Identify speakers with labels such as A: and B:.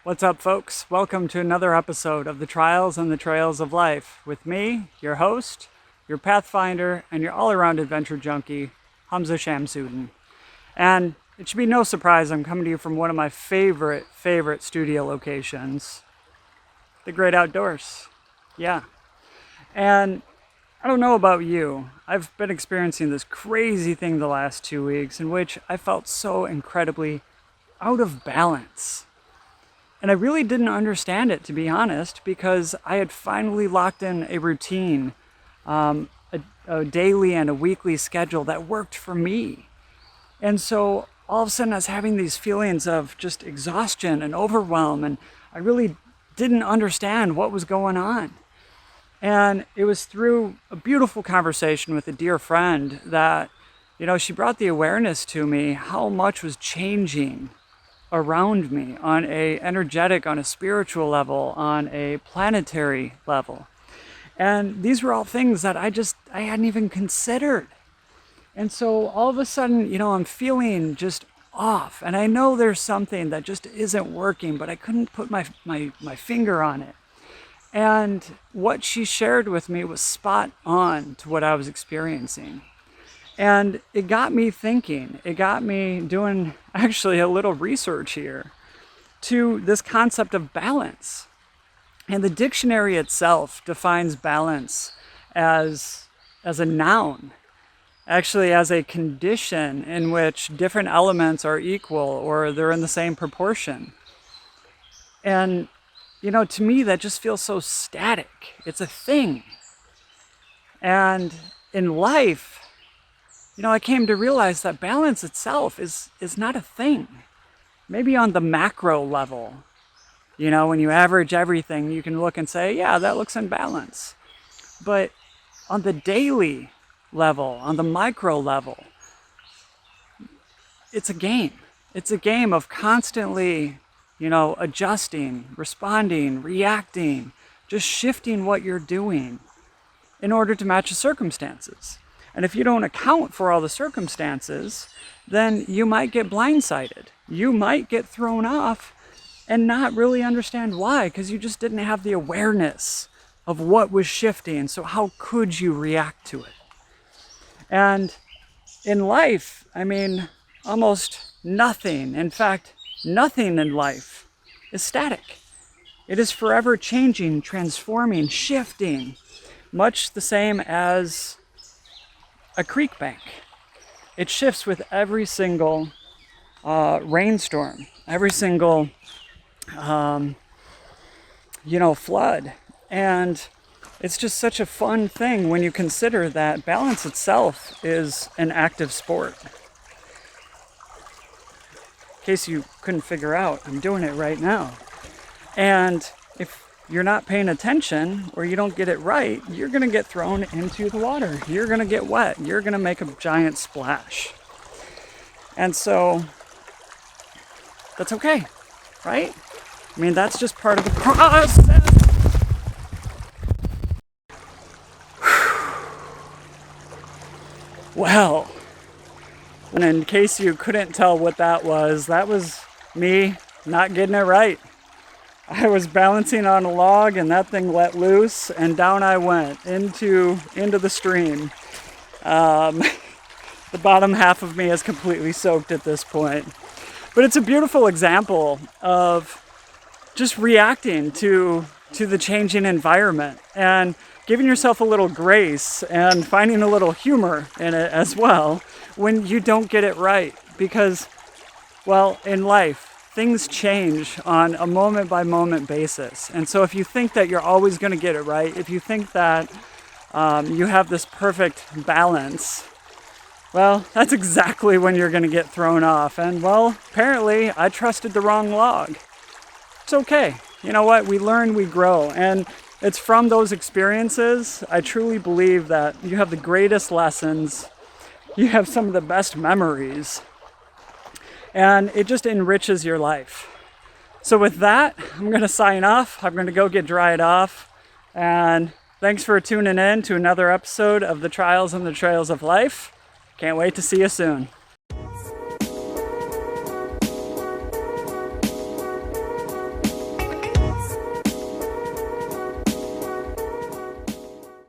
A: What's up, folks? Welcome to another episode of the Trials and the Trails of Life with me, your host, your pathfinder, and your all-around adventure junkie, Humza Shamsuddin. And it should be no surprise I'm coming to you from one of my favorite studio locations, the great outdoors. Yeah. And I don't know about you, I've been experiencing this crazy thing the last 2 weeks in which I felt so incredibly out of balance. And I really didn't understand it, to be honest, because I had finally locked in a routine, a daily and a weekly schedule that worked for me. And so all of a sudden I was having these feelings of just exhaustion and overwhelm, and I really didn't understand what was going on. And it was through a beautiful conversation with a dear friend that, she brought the awareness to me how much was changing around me on a energetic, on a spiritual level, on a planetary level. And these were all things that I hadn't even considered. And so all of a sudden, I'm feeling just off. And I know there's something that just isn't working, but I couldn't put my finger on it. And what she shared with me was spot on to what I was experiencing. And it got me thinking, it got me doing actually a little research here to this concept of balance. And the dictionary itself defines balance as a noun, actually as a condition in which different elements are equal or they're in the same proportion. And, to me, that just feels so static. It's a thing. And in life, I came to realize that balance itself is not a thing. Maybe on the macro level, when you average everything, you can look and say, yeah, that looks in balance. But on the daily level, on the micro level, it's a game. It's a game of constantly, adjusting, responding, reacting, just shifting what you're doing in order to match the circumstances. And if you don't account for all the circumstances, then you might get blindsided. You might get thrown off and not really understand why, because you just didn't have the awareness of what was shifting. So how could you react to it? And in life, almost nothing, in fact, nothing in life is static. It is forever changing, transforming, shifting, much the same as a creek bank. It shifts with every single rainstorm, every single, flood. And it's just such a fun thing when you consider that balance itself is an active sport. In case you couldn't figure out, I'm doing it right now. And if you're not paying attention or you don't get it right, you're going to get thrown into the water. You're going to get wet. You're going to make a giant splash. And so that's okay, right? That's just part of the process. Well, and in case you couldn't tell what that was me not getting it right. I was balancing on a log and that thing let loose and down I went into the stream. The bottom half of me is completely soaked at this point. But it's a beautiful example of just reacting to the changing environment and giving yourself a little grace and finding a little humor in it as well when you don't get it right. Because, in life, things change on a moment-by-moment basis. And so if you think that you're always going to get it right, if you think that you have this perfect balance, that's exactly when you're going to get thrown off. And, apparently I trusted the wrong log. It's okay. You know what? We learn, we grow. And it's from those experiences, I truly believe that you have the greatest lessons. You have some of the best memories. And it just enriches your life. So with that, I'm going to sign off. I'm going to go get dried off. And thanks for tuning in to another episode of the Trials and the Trails of Life. Can't wait to see you soon.